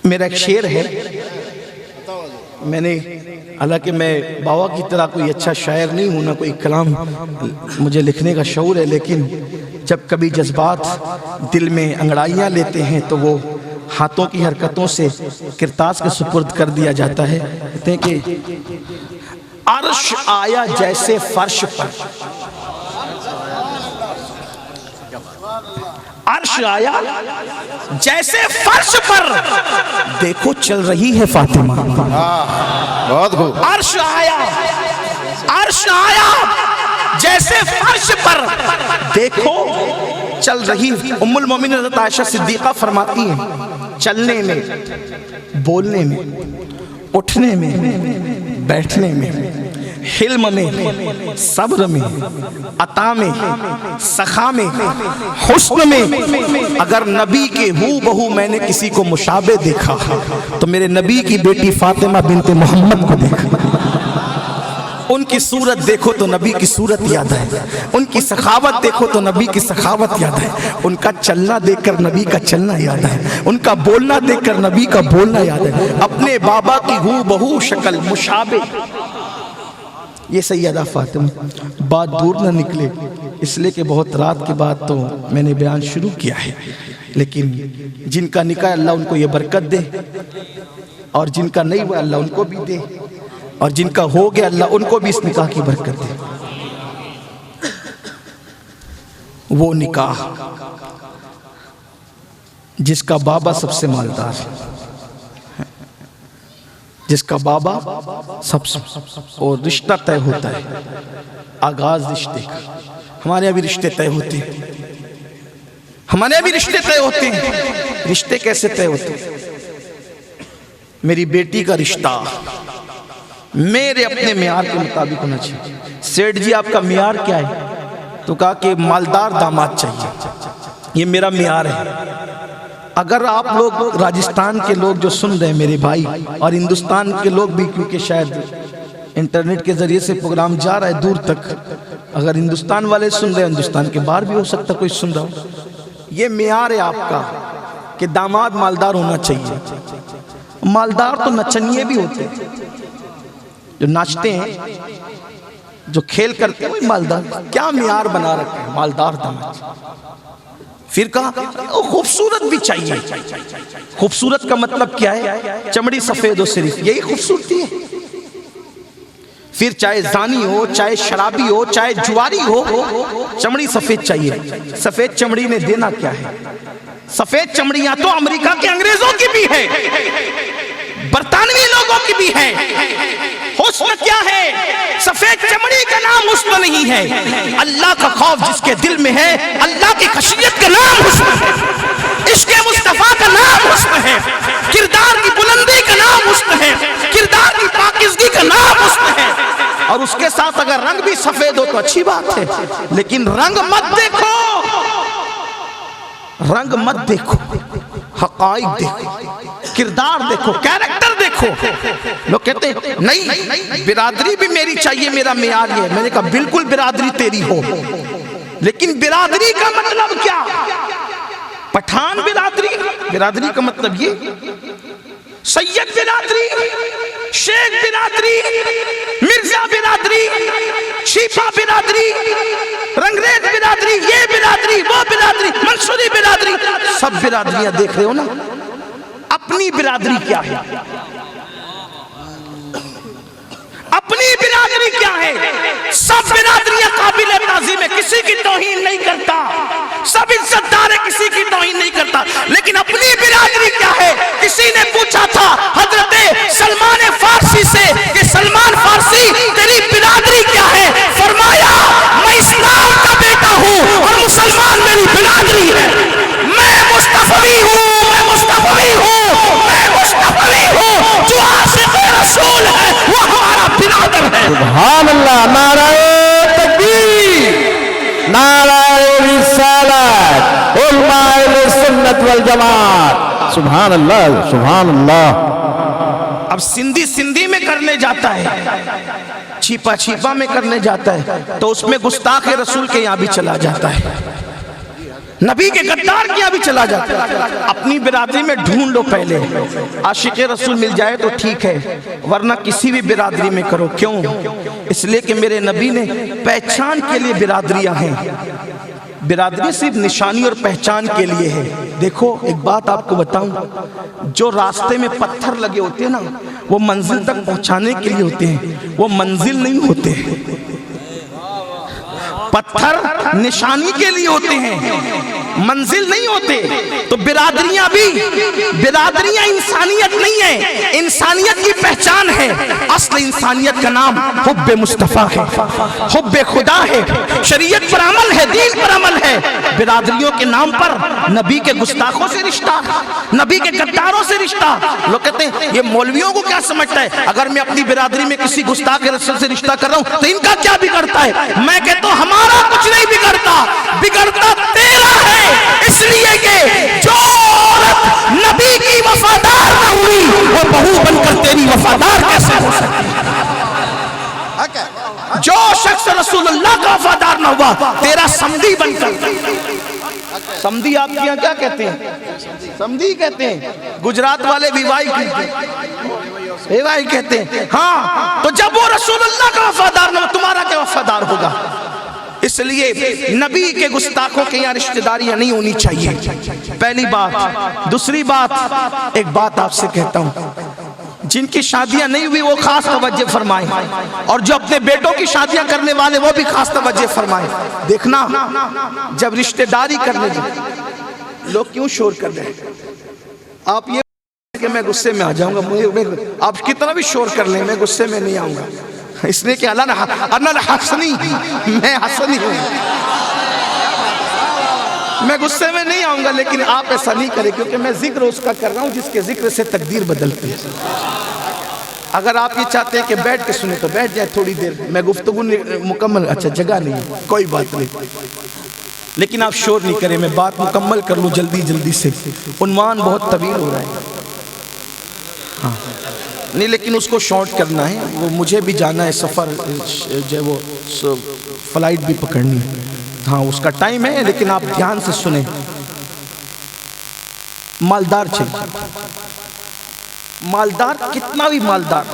मेरा एक शेर है, मैंने, हालांकि मैं बाबा की तरह कोई अच्छा शायर नहीं हूँ, ना कोई कलाम मुझे लिखने का शौर है, लेकिन जब कभी जज्बात दिल में अंगड़ाइयाँ लेते हैं तो वो हाथों की हरकतों से किरतास के सुपुर्द कर दिया जाता है। कहते हैं कि अर्श आया जैसे फर्श पर, अर्श आया जैसे फर्श पर, देखो चल रही है फातिमा। बहुत खूब। अर्श आया, अर्श आया जैसे फर्श पर, देखो चल रही। उम्मुल मोमिनीन हज़रत आयशा सिद्दीक़ा फरमाती हैं, चलने में, बोलने में, उठने में, बैठने में, हिल्म में, सब्र में, अता में, सखा में, हुस्न में, अगर नबी के हूबहू मैंने किसी को मुशाबे देखा तो मेरे नबी की बेटी फातिमा बिनते मोहम्मद को देखा। उनकी सूरत देखो तो नबी की सूरत याद है, उनकी सखावत देखो तो नबी की सखावत याद है, उनका चलना देखकर नबी का चलना याद है, उनका बोलना देखकर नबी का बोलना याद है। अपने बाबा की हूबहू शक्ल मुशाबे, ये सैयदा फातिमा। बात दूर ना निकले इसलिए कि बहुत रात के बाद तो मैंने बयान शुरू किया है, लेकिन जिनका निकाह अल्लाह उनको ये बरकत दे, और जिनका नहीं हुआ अल्लाह उनको भी दे, और जिनका हो गया अल्लाह उनको भी इस निकाह की बरकत दे। वो निकाह जिसका बाबा सबसे मालदार है, जिसका बाबा सबसे, और रिश्ता तय होता है, आगाज रिश्ते का। हमारे यहाँ भी रिश्ते तय होते हैं, हमारे यहाँ भी रिश्ते तय होते हैं। रिश्ते कैसे तय होते हैं? मेरी बेटी का रिश्ता मेरे अपने मियार के मुताबिक होना चाहिए। सेठ जी आपका मियार क्या है? तो कहा कि मालदार दामाद चाहिए, ये मेरा मियार है। अगर आप लोग राजस्थान के लोग जो सुन रहे हैं मेरे भाई, और हिंदुस्तान के लोग भी, क्योंकि शायद इंटरनेट के जरिए से प्रोग्राम जा रहा है दूर तक, अगर हिंदुस्तान वाले सुन रहे हैं, हिंदुस्तान के बाहर भी हो सकता कोई सुन रहा हो, ये मियार है आपका कि दामाद मालदार होना चाहिए। मालदार तो नचनिए भी होते हैं, जो नाचते हैं, जो खेल करते हैं, वही मालदार। क्या मियार बना रखे हैं, मालदार दामाद। फिर कहा खूबसूरत भी चाहिए। खूबसूरत का मतलब क्या है? चमड़ी सफेद हो सिर्फ, यही खूबसूरती है। फिर चाहे जानी हो, चाहे शराबी हो, चाहे जुआरी हो, चमड़ी सफेद चाहिए। सफेद चमड़ी में देना क्या है? सफेद चमड़ियां तो अमेरिका के अंग्रेजों की भी है, बरतानवी लोगों की भी है। हुस्न क्या है? सफेद चमड़ी का नाम हुस्न नहीं है। अल्लाह का खौफ जिसके दिल में है, अल्लाह की खशियत का नाम हुस्न है, इश्क़ मुस्तफा का नाम हुस्न है, किरदार की बुलंदी का नाम हुस्न है, किरदार की पाकिज़गी का नाम हुस्न है। और उसके साथ अगर रंग भी सफेद हो तो अच्छी बात है, लेकिन रंग मत देखो, रंग मत देखो, हक़ाइक़ देखो, किरदार देखो, कैरेक्टर देखो। लोग कहते हैं नहीं बिरादरी भी मेरी चाहिए, मेरा मियार है। मैंने कहा बिल्कुल बिरादरी तेरी हो, लेकिन बिरादरी का मतलब क्या? पठान बिरादरी, बिरादरी का मतलब ये सैयद बिरादरी, शेख बिरादरी, मिर्जा बिरादरी, शीफा बिरादरी, रंगरेज बिरादरी, ये बिरादरी, वो बिरादरी, मंसूरी बिरादरी, सब बिरादरियां देख रहे हो ना। अपनी बिरादरी क्या है? अपनी बिरादरी क्या है? सब बिरादरियां काबिल ताज़ीम है, किसी की तौहीन नहीं करता, सब इज्जतदार है, किसी की तौहीन नहीं करता, लेकिन अपनी बिरादरी क्या है? किसी ने पूछा था हजरत सलमान फारसी से कि सलमान फारसी तेरी बिरादरी क्या है? फरमाया मैं इस्लाम का बेटा हूँ और मुसलमान मेरी बिरादरी है। मैं मुस्तफवी हूँ, मैं मुस्तफवी हूँ, मैं मुस्तफवी हूँ। जो आशिक़ रसूल है वो हमारा बिरादर है। सुभान अल्लाह, नाराए तकबीर, नाराए रिसालत, उलमाए सुन्नत वल जमात। सुभान अल्लाह, सुभान अल्लाह। अब सिंधी में करने जाता है, छिपा में करने जाता है, तो उसमें गुस्ताख रसूल के यहाँ भी चला जाता है। नबी के गद्दार के यहाँ भी चला जाता है। अपनी बिरादरी में ढूंढ लो पहले, आशिक रसूल मिल जाए तो ठीक है, वरना किसी भी बिरादरी में करो। क्यों? इसलिए कि मेरे नबी ने पहचान के लिए बिरादरियां हैं। बिरादरी सिर्फ निशानी और पहचान के लिए है। देखो एक बात आपको बताऊं, जो रास्ते में पत्थर लगे होते हैं ना, वो मंजिल तक पहुंचाने के लिए होते हैं, वो मंजिल नहीं होते। पत्थर निशानी के लिए होते हैं, मंजिल नहीं होते। तो बिरादरियां भी, बिरादरियां इंसानियत नहीं है, इंसानियत की पहचान है। असल इंसानियत का नाम हुब्बे मुस्तफा है, हुब्बे खुदा है, शरीयत पर अमल है, दीन पर अमल है। बिरादरियों के नाम पर नबी के गुस्ताखों से रिश्ता, नबी के गद्दारों से रिश्ता। लोग कहते हैं ये मौलवियों को क्या समझता है, अगर मैं अपनी बिरादरी में किसी गुस्ताख रसूल से रिश्ता कर रहा हूं तो इनका क्या बिगड़ता है। मैं कहता हूं हमारा कुछ नहीं बिगड़ता, बिगड़ता तेरा है। इसलिए कि जो औरत नबी की वफादार न हुई, वो बहू बनकर तेरी वफादार कैसे हो सकती है। जो शख्स रसूलुल्लाह का वफादार न हुआ, तेरा समधी बनकर। समधी आपके यहाँ क्या कहते हैं? समधी कहते हैं। गुजरात वाले विवाही कहते हैं। हाँ, तो जब वो रसूलुल्लाह का वफादार न हो, तुम्हारा क्या वफादार होगा। इसलिए नबी के गुस्ताखों के यहाँ रिश्तेदारियां नहीं होनी चाहिए, पहली बात। दूसरी बात, एक बात आपसे कहता हूं, जिनकी शादियां नहीं हुई वो खास तवज्जो फरमाएं, और जो अपने बेटों की शादियां करने वाले वो भी खास तवज्जो फरमाएं। देखना, जब रिश्तेदारी करने जाए, लोग क्यों शोर कर रहे हैं? आप ये कि मैं गुस्से में आ जाऊंगा, आप कितना भी शोर कर लें, मैं गुस्से में नहीं आऊंगा। इसलिए कि अल्लाह हसनी, मैं हसनी हूँ, मैं गुस्से में नहीं आऊंगा। लेकिन आप ऐसा नहीं करें, क्योंकि मैं जिक्र उसका कर रहा हूँ जिसके जिक्र से तकदीर बदलती है। अगर आप ये चाहते हैं कि बैठ के सुने तो बैठ जाए थोड़ी देर, मैं गुफ्तगू मुकम्मल, अच्छा जगह नहीं, कोई बात नहीं, लेकिन आप शोर नहीं करें, मैं बात मुकम्मल कर लूँ जल्दी जल्दी से। उन्वान बहुत तवील हो रहा है, हाँ नहीं, लेकिन उसको शॉर्ट करना है। वो मुझे भी जाना है, सफ़र जो वो फ्लाइट भी पकड़नी है, हाँ उसका टाइम है, लेकिन आप ध्यान से सुने। मालदार चाहिए, मालदार, कितना भी मालदार,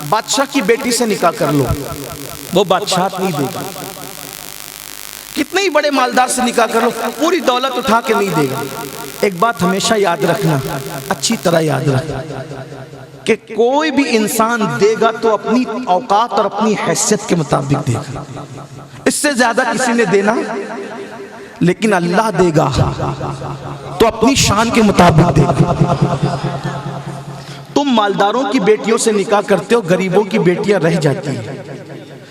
बादशाह की बेटी से निकाह कर लो, वो बादशाह नहीं देगा। कितने ही बड़े मालदार से निकाह कर लो, पूरी दौलत उठा के नहीं देगा। एक बात हमेशा याद रखना, अच्छी तरह याद रखना, कि कोई भी इंसान देगा तो अपनी औकात और अपनी हैसियत के मुताबिक देगा, इससे ज्यादा किसी ने देना। लेकिन अल्लाह देगा तो अपनी शान के मुताबिक देगा। तुम मालदारों की बेटियों से निकाह करते हो, गरीबों की बेटियां रह जाती हैं,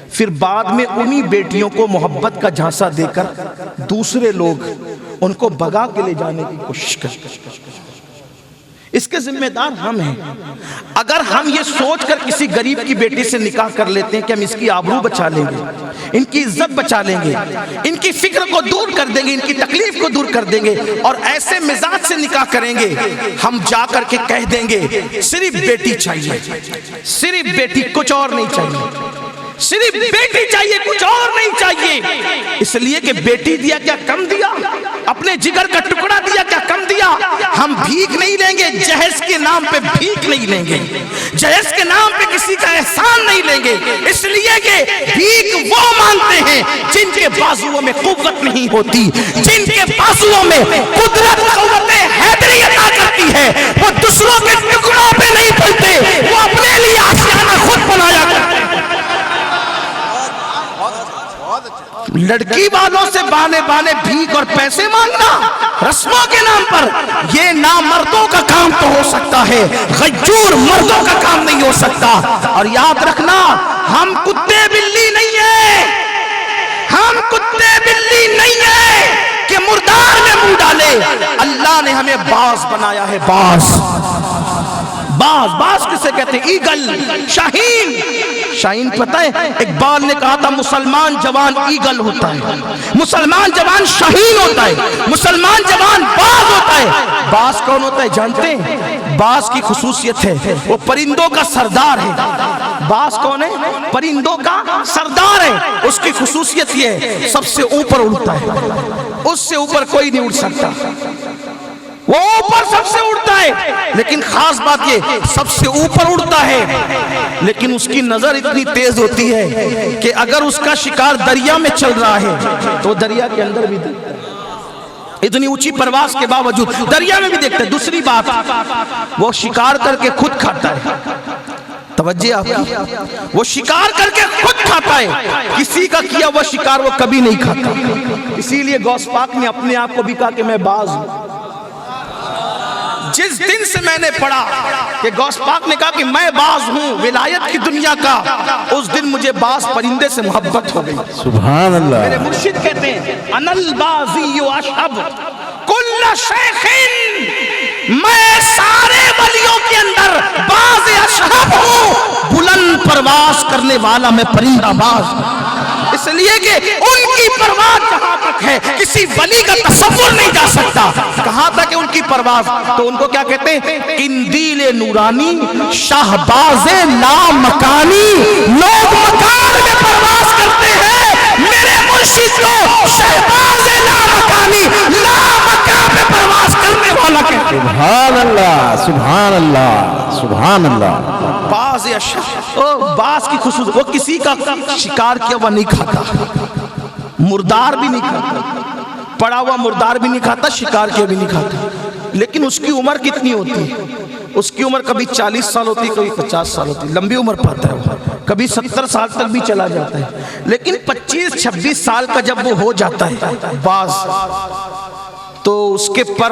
फिर बाद में उन्हीं बेटियों को मोहब्बत का झांसा देकर दूसरे लोग उनको भगा के ले जाने की कोशिश करते हैं। इसके जिम्मेदार हम हैं। अगर हम ये सोचकर किसी गरीब की बेटी से निकाह कर लेते हैं कि हम इसकी आबरू बचा लेंगे, इनकी इज्जत बचा लेंगे, इनकी फिक्र को दूर कर देंगे, इनकी तकलीफ को दूर कर देंगे, और ऐसे मिजाज से निकाह करेंगे, हम जाकर के कह देंगे सिर्फ बेटी चाहिए, सिर्फ बेटी, कुछ और नहीं चाहिए, सिर्फ बेटी चाहिए, कुछ और नहीं चाहिए। इसलिए कि बेटी दिया क्या कम दिया, अपने जिगर का टुकड़ा दिया क्या कम दिया। हम भीख नहीं लेंगे, जहेज के नाम पे भीख नहीं लेंगे, जहेज के नाम पे किसी का एहसान नहीं लेंगे। इसलिए कि भीख वो मांगते हैं जिनके बाजुओं में कुव्वत नहीं होती, जिनके बाजुओं में कुदरत क़ुव्वत हैदरी अता करती है। वो दूसरों के टुकड़ों पे नहीं पलते, वो अपने लिए आशियाना खुद बनाया करते हैं। लड़की वालों से बाने बाने भीख और पैसे मांगना रस्मों के नाम पर, ये नामर्दों का काम तो हो सकता है, गज्जूर मर्दों का काम नहीं हो सकता। और याद रखना, हम कुत्ते बिल्ली नहीं है, हम कुत्ते बिल्ली नहीं है कि मुर्दार में मुंह डाले। अल्लाह ने हमें बाज बनाया है, बाज, बाज, बाज किसे कहते हैं? ईगल, शाहीन। शाहीन पता है, इकबाल ने कहा था मुसलमान जवान ईगल होता है, मुसलमान जवान शाहीन होता है, मुसलमान जवान बाज होता है। बाज कौन होता है जानते हैं? बाज की खुसूसियत है, वो परिंदों का सरदार है। बाज कौन है? परिंदों का सरदार है। उसकी खुसूसियत ये है, सबसे ऊपर उड़ता है, उससे ऊपर कोई नहीं उड़ सकता। वो ऊपर सबसे उड़ता है, लेकिन खास बात ये, सबसे ऊपर उड़ता है, लेकिन उसकी नजर इतनी तेज होती है कि अगर उसका शिकार दरिया में चल रहा है तो दरिया के अंदर भी देखता है। इतनी ऊंची परवास के बावजूद दरिया में भी देखता है। दूसरी बात, वो शिकार करके खुद खाता है। तवज्जो आपकी, वो शिकार करके खुद खाता है, किसी का किया हुआ शिकार वो कभी नहीं खाता। इसीलिए गौस पाक ने अपने आप को भी कहा कि मैं बाज हूं। जिस दिन से मैंने पढ़ा कि गौस पाक ने कहा कि मैं बाज हूं विलायत की दुनिया का, उस दिन मुझे बाज परिंदे से मोहब्बत हो गई। सुभान अल्लाह। मेरे मुर्शिद कहते हैं अनल बाजी अशहब कुल्ल शैखिन, मैं सारे वलियों के अंदर बाज अशहब हूं, बुलंद परवास करने वाला मैं परिंदा बाज। इसलिए कि उनकी परवाज़ जहां तक है किसी वली का तसव्वुर नहीं जा सकता। कहां तक है उनकी परवाज़? तो उनको क्या कहते हैं? किंदीले नूरानी शाहबाजे लामकानी। लोग मकान में परवाज़ करते हैं, मेरे मुर्शिद को शहबाजे लामकानी, लामकान में परवाज़ करने वाला कहते हैं। सुभान अल्लाह, सुभान अल्लाह, सुभान अल्लाह। बाज या बाज की खुशबू, वो किसी का शिकार किया हुआ नहीं खाता, मुर्दार भी नहीं खाता, पड़ा हुआ मुर्दार भी नहीं खाता, शिकार किया भी नहीं खाता। लेकिन उसकी उम्र कितनी होती है? उसकी उम्र कभी 40 साल होती है, कभी 50 साल होती है, लंबी उम्र पाता है वो, कभी 70 साल तक भी चला जाता है। लेकिन 25-26 साल का जब वो हो जाता है बाज, तो उसके पर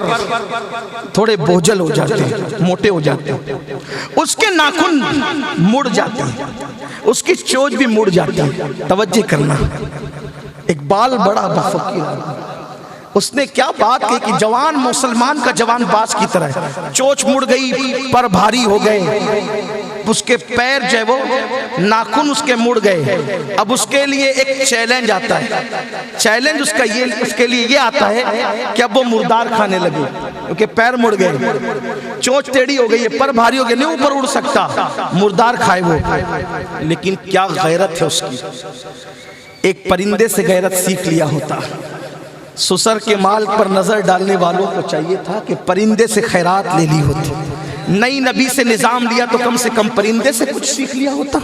थोड़े बोझल हो जाते हैं, मोटे हो जाते हैं, उसके नाखून मुड़ जाते हैं, उसकी चोंच भी मुड़ जाती है। तवज्जो करना, एक बाल बड़ा बफकीर, उसने क्या बात की कि जवान मुसलमान का जवान बाज की तरह है, चोंच मुड़ गई, पर भारी हो गए, उसके पैर जो है वो नाखून उसके मुड़ गए। अब उसके लिए एक चैलेंज आता है, चैलेंज उसका ये, उसके लिए ये आता है कि अब वो मुर्दार खाने लगे, क्योंकि पैर मुड़ गए, चोंच टेढ़ी हो गई है, पर भारी हो गए, नहीं ऊपर उड़ सकता, मुर्दार खाए वो। लेकिन क्या गैरत है उसकी, एक परिंदे से गैरत सीख लिया होता। सुसर के माल पर नजर डालने वालों को चाहिए था कि परिंदे से खैरात ले ली होती। नई नबी से निजाम लिया तो कम से कम परिंदे से कुछ सीख लिया होता।